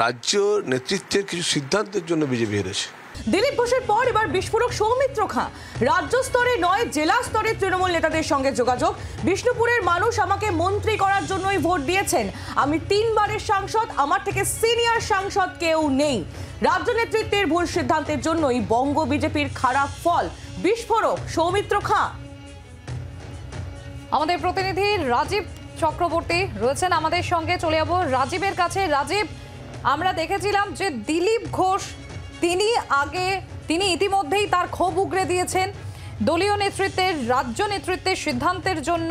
রাজ্য নেতৃত্বের কিছু সিদ্ধান্তের জন্য বিজেপি হেরেছে। দিলীপ ঘোষের পর এবার বিস্ফোরক সৌমিত্র খাঁ। রাজ্য স্তরে নয়, জেলা স্তরে তৃণমূল নেতাদের সঙ্গে যোগাযোগ। বিষ্ণুপুরের মানুষ আমাকে মন্ত্রী করার জন্যই ভোট দিয়েছেন। আমি 3 বারের সাংসদ, আমার থেকে সিনিয়র সাংসদ কেউ নেই। রাজ্য নেতৃত্বের ভুল সিদ্ধান্তের জন্যই বঙ্গ বিজেপির খারাপ ফল। বিস্ফোরক সৌমিত্র খাঁ। আমাদের প্রতিনিধি রাজীব চক্রবর্তী রয়েছেন আমাদের সঙ্গে, চলে যাব রাজীবের কাছে। রাজীব, আমরা দেখেছিলাম যে দিলীপ ঘোষ তিনি ইতিমধ্যেই তার ক্ষোভ উগরে দিয়েছেন দলীয় নেতৃত্বের, রাজ্য নেতৃত্বের সিদ্ধান্তের জন্য।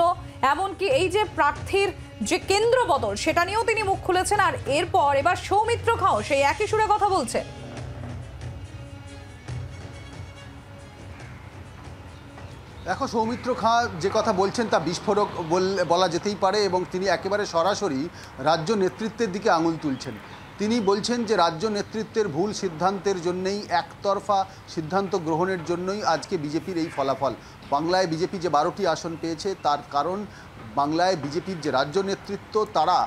এমনকি এই যে প্রার্থীর যে কেন্দ্র বদল সেটা নিয়েও তিনি মুখ খুলেছেন। আর এরপর এবার সৌমিত্র খাঁও সেই একই সুরে কথা বলছে। দেখো, সৌমিত্র খাঁ যে কথা বলছেন তা বিস্ফোরক বলা যেতেই পারে, এবং তিনি একেবারে সরাসরি রাজ্য নেতৃত্বের দিকে আঙুল তুলছেন। তিনি বলছেন যে রাজ্য নেতৃত্বের ভুল সিদ্ধান্তের জন্যই, একতরফা সিদ্ধান্ত গ্রহণের জন্যই আজকে বিজেপির এই ফলাফল। বাংলায় বিজেপি যে 12টি আসন পেয়েছে তার কারণ বাংলায় বিজেপির যে রাজ্য নেতৃত্ব তারা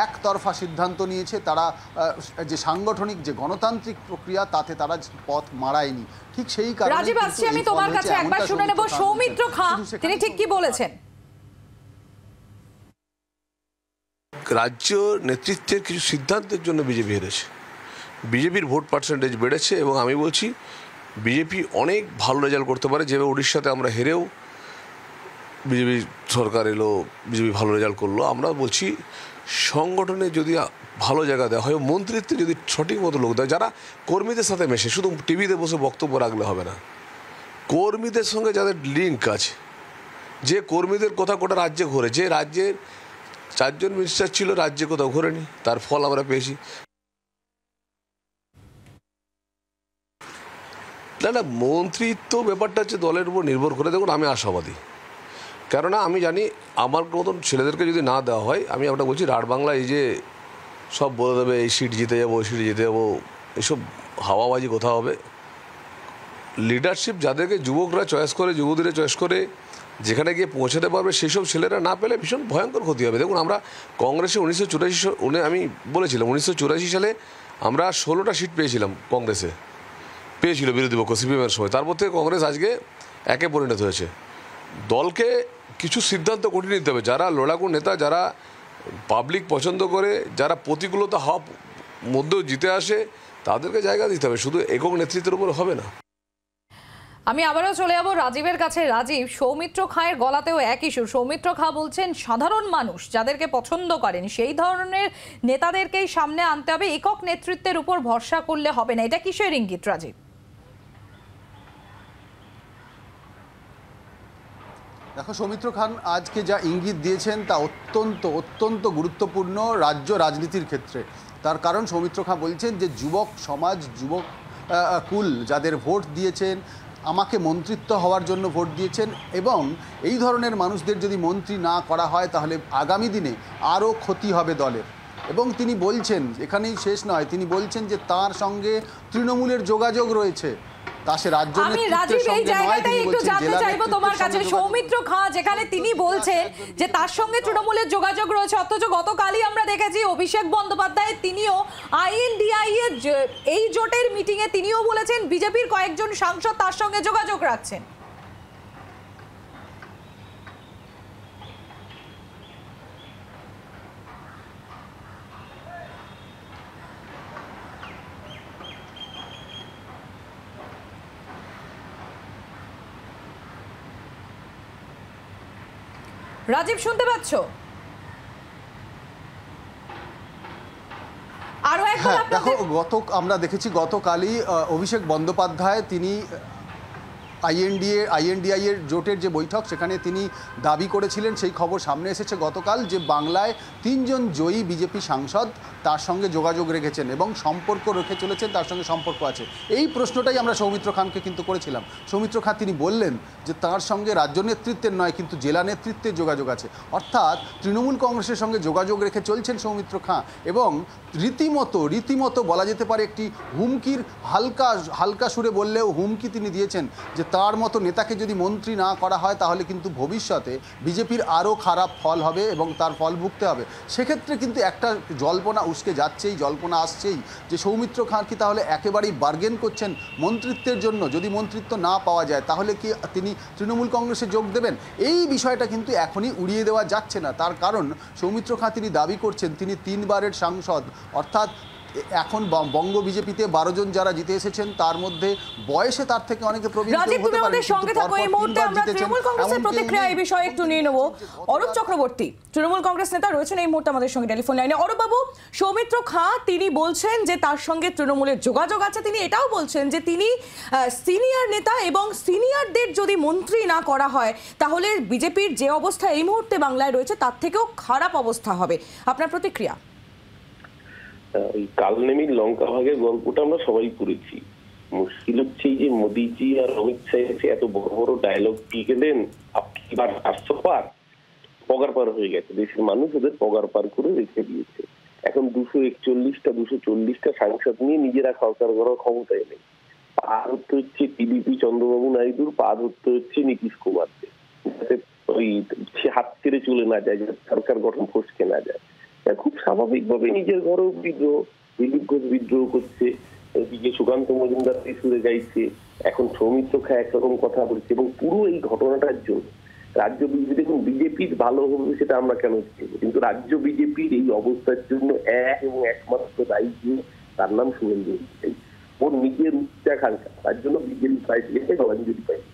একতরফা সিদ্ধান্ত নিয়েছে। তারা যে সাংগঠনিক যে গণতান্ত্রিক প্রক্রিয়া তাতে তারা পথ মারায়নি। ঠিক সেই কারণে রাজীব, আসছি আমি তোমার কাছে, একবার শুনে নেব সৌমিত্র খাঁ তিনি ঠিক কি বলেছেন। রাজ্য নেতৃত্বের কিছু সিদ্ধান্তের জন্য বিজেপি হেরেছে। বিজেপির ভোট পার্সেন্টেজ বেড়েছে এবং আমি বলছি বিজেপি অনেক ভালো রেজাল্ট করতে পারে। যেভাবে উড়িষ্যাতে আমরা হেরেও বিজেপি সরকার এলো, বিজেপি ভালো রেজাল্ট করলো। আমরা বলছি সংগঠনে যদি ভালো জায়গা দেওয়া হয়, মন্ত্রিত্বে যদি সঠিক মতো লোক দেয় যারা কর্মীদের সাথে মেশে, শুধু টিভিতে বসে বক্তব্য রাখলে হবে না। কর্মীদের সঙ্গে যাদের লিঙ্ক আছে, যে কর্মীদের কথা গোটা রাজ্যে ঘোরে, যে রাজ্যের 4 জন মিনিস্টার ছিল রাজ্যে কোথাও ঘোরেনি, তার ফল আমরা পেয়েছি। না, মন্ত্রিত্ব ব্যাপারটা হচ্ছে দলের উপর নির্ভর করে। দেখুন, আমি আশাবাদী, কেননা আমি জানি আমার মতন ছেলেদেরকে যদি না দেওয়া হয়, আমি একটা বলছি রাঢ় বাংলা এই যে সব বলে দেবে এই সিট জিতে যাবো, ওই সিট জিতে যাবো, এসব হাওয়াবাজি কোথাও হবে। লিডারশিপ যাদেরকে যুবকরা চয়েস করে, যুবতীরা চয়েস করে যেখানে গিয়ে পৌঁছাতে পারবে, সেই সব ছেলেরা না পেলে ভীষণ ভয়ঙ্কর ক্ষতি হবে। দেখুন, আমরা কংগ্রেসে 1984 আমি বলেছিলাম 1984 সালে আমরা 16টা সিট পেয়েছিলাম, কংগ্রেসে পেয়েছিল বিরোধী পক্ষ সিপিএমের সময়। তারপর থেকে কংগ্রেস আজকে একে পরিণত হয়েছে। দলকে কিছু সিদ্ধান্ত কঠিন নিতে হবে। যারা লড়াকু নেতা, যারা পাবলিক পছন্দ করে, যারা প্রতিকূলতা হওয়ার মধ্যেও জিতে আসে, তাদেরকে জায়গা দিতে হবে, শুধু একক নেতৃত্বের উপর হবে না। আমি আবারও চলে যাব রাজীবের কাছে। রাজীব, সৌমিত্র খাঁয়ের গলাতেও একই সুর। সৌমিত্র খাঁ বলছেন সাধারণ মানুষ যাদেরকে পছন্দ করেন সেই ধরনের নেতাদেরকেই সামনে আনতে হবে, একক নেতৃত্বের উপর ভরসা করলে হবে না। এটা কিসের ইঙ্গিত রাজীব? দেখো, সৌমিত্র খান আজকে যা ইঙ্গিত দিয়েছেন তা অত্যন্ত গুরুত্বপূর্ণ রাজ্য রাজনীতির ক্ষেত্রে। তার কারণ সৌমিত্র খাঁ বলছেন যে যুবক সমাজ, যুবক কুল যাদের ভোট দিয়েছেন, আমাকে মন্ত্রিত্ব হওয়ার জন্য ভোট দিয়েছেন, এবং এই ধরনের মানুষদের যদি মন্ত্রী না করা হয় তাহলে আগামী দিনে আরও ক্ষতি হবে দলের। এবং তিনি বলছেন, এখানেই শেষ নয়, তিনি বলছেন যে তার সঙ্গে তৃণমূলের যোগাযোগ রয়েছে। আমি রাজীব এই জায়গাটাই একটু জানতে চাইবো তোমার কাছে। সৌমিত্র খাঁ যেখানে তিনি বলছেন যে তার সঙ্গে তৃণমূলের যোগাযোগ রয়েছে, অথচ গতকালই আমরা দেখেছি অভিষেক বন্দ্যোপাধ্যায় তিনিও INDI এর এই জোটের মিটিংয়ে তিনিও বলেছেন বিজেপির কয়েকজন সাংসদ তার সঙ্গে যোগাযোগ রাখছেন। রাজীব, শুনতে পাচ্ছ? আরো একবার দেখো, আমরা দেখেছি গতকালই অভিষেক বন্দ্যোপাধ্যায় তিনি INDI এর জোটের যে বৈঠক সেখানে তিনি দাবি করেছিলেন, সেই খবর সামনে এসেছে গতকাল, যে বাংলায় 3 জন জয়ী বিজেপি সাংসদ তার সঙ্গে যোগাযোগ রেখেছেন এবং সম্পর্ক রেখে চলেছেন, তার সঙ্গে সম্পর্ক আছে। এই প্রশ্নটাই আমরা সৌমিত্র খানকে কিন্তু করেছিলাম। সৌমিত্র খান তিনি বললেন যে তার সঙ্গে রাজ্য নেতৃত্বের নয় কিন্তু জেলা নেতৃত্বের যোগাযোগ আছে, অর্থাৎ তৃণমূল কংগ্রেসের সঙ্গে যোগাযোগ রেখে চলছেন সৌমিত্র খান। এবং রীতিমতো বলা যেতে পারে একটি হুমকির, হালকা সুরে বললেও হুমকি তিনি দিয়েছেন যে তার মতো নেতাকে যদি মন্ত্রী না করা হয় তাহলে কিন্তু ভবিষ্যতে বিজেপির আরও খারাপ ফল হবে এবং তার ফল ভুগতে হবে। সেক্ষেত্রে কিন্তু একটা জল্পনা উস্কে যাচ্ছেই, জল্পনা আসছেই যে সৌমিত্র খাঁ কি তাহলে একেবারেই বার্গেন করছেন মন্ত্রিত্বের জন্য। যদি মন্ত্রিত্ব না পাওয়া যায় তাহলে কি তিনি তৃণমূল কংগ্রেসে যোগ দেবেন? এই বিষয়টা কিন্তু এখনই উড়িয়ে দেওয়া যাচ্ছে না। তার কারণ সৌমিত্র খাঁ তিনি দাবি করছেন তিনি 3 বারের সাংসদ, অর্থাৎ এখন বঙ্গ বিজেপিতে 12 জন যারা জিতে এসেছেন তার মধ্যে বয়সে তার থেকে অনেকে প্রবীণ রাজীব, হতে তুমি পারেন, আমাদের কিন্তু সঙ্গে থাকো। এই পরপর মুহূর্তে 3 বার আমরা জিতেছেন, তৃণমূল কংগ্রেসের এমন কেউ প্রতিক্রিয়া নেই। এই বিষয়ে একটু নিয়ে নেব। অরূপ চক্রবর্তী তৃণমূল কংগ্রেস নেতা রয়েছেন এই মুহূর্তে আমাদের সঙ্গে টেলিফোন লাইনে। অরূপ বাবু, সৌমিত্র খাঁ তিনি বলছেন যে তার সঙ্গে তৃণমূলের যোগাযোগ আছে। তিনি এটাও বলছেন যে তিনি সিনিয়র নেতা এবং সিনিয়রদের যদি মন্ত্রী না করা হয় তাহলে বিজেপির যে অবস্থা এই মুহূর্তে বাংলায় রয়েছে তার থেকেও খারাপ অবস্থা হবে। আপনার প্রতিক্রিয়া? ওই কালনেমির লঙ্কা ভাগের গল্পটা আমরা সবাই পড়েছি। মুশকিল হচ্ছে যে মোদিজি আর অমিত শাহ এসে এত বড় বড় ডায়লগ দিয়ে গেলেন, এবার 800 পার পগার পার হয়ে গেছে। দেশের মানুষ ওদের পগার পার করে রেখে দিয়েছে। এখন 241টা 240টা সাংসদ নিয়ে নিজেরা সরকার করার ক্ষমতায় নেই। পা ধরতে হচ্ছে টিডিপি চন্দ্রবাবু নাইডুর, পা ধরতে হচ্ছে নীতিশ কুমারকে, যাতে ওই হাত ছেড়ে চলে না যায়, যাতে সরকার গঠন ফসকে না যায়। খুব স্বাভাবিকভাবে নিজের ঘরেও বিদ্রোহ, দিলীপ ঘোষ বিদ্রোহ করছে, এদিকে সুকান্ত মজুমদার সুরে গাইছে, এখন সৌমিত্র খাঁ একরকম কথা বলছে। এবং পুরো এই ঘটনাটার জন্য রাজ্য বিজেপি, দেখুন বিজেপির ভালো হবে সেটা আমরা কেন চাইব, কিন্তু রাজ্য বিজেপির এই অবস্থার জন্য এক এবং একমাত্র দায়ী তার নাম শুভেন্দু অধিকারী। ওর নিজের উচ্চাকাঙ্ক্ষা, তার জন্য বিজেপি পাইছে জলাঞ্জলি পাইছে।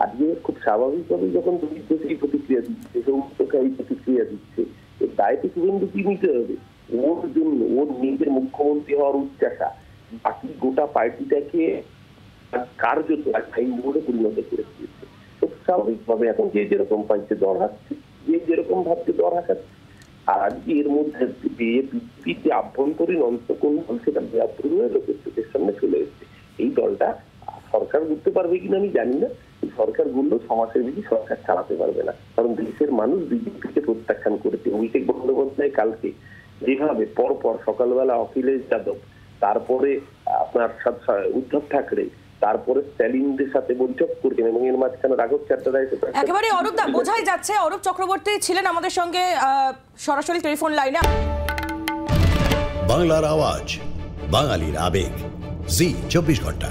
আজকে খুব স্বাভাবিকভাবে যখন দিলীপ ঘোষ এই প্রতিক্রিয়া দিচ্ছে, সৌমিত্র খাঁ এই প্রতিক্রিয়া দিচ্ছে, এর দায়িত্ব শুভেন্দু কি নিতে হবে? ওর জন্য, ওর নিজের মুখ্যমন্ত্রী হওয়ার উচ্চাসা বাকি গোটা পার্টিটাকে কার্যত আইন বোর্ডে পরিণত করে দিয়েছে। খুব স্বাভাবিকভাবে এখন যে যেরকম পাইছে দর হাঁকছে, যে যেরকম ভাবছে দর হাঁকাচ্ছে। আর আজকে এর মধ্যে বিজেপির যে আভ্যন্তরীণ অন্তঃকোণ সেটা ব্যাপক হয়ে লোকের চোখের সামনে চলে এসেছে। এই দলটা সরকার করতে পারবে কিনা আমি জানি না, সরকার গুলো সমাজসেবী সরকার চালাতে পারবে না, কারণ দেশের মানুষ বিজেপিকে প্রত্যাখ্যান করেছে। অভিষেক বন্দ্যোপাধ্যায় কালকে যেভাবে পরপর সকালবেলা অখিলেশ যাদব, তারপরে আপনার উদ্ধব ঠাকরে, তারপরে স্ট্যালিনদের সাথে বৈঠক করছেন এবং এর মাঝখানে রাঘব চ্যাটার্জি একেবারে অরূপ দা বোঝাই যাচ্ছে। অরূপ চক্রবর্তী ছিলেন আমাদের সঙ্গে সরাসরি টেলিফোন লাইনে। বাংলার আওয়াজ, বাঙালির আবেগ, জি 24 ঘন্টা।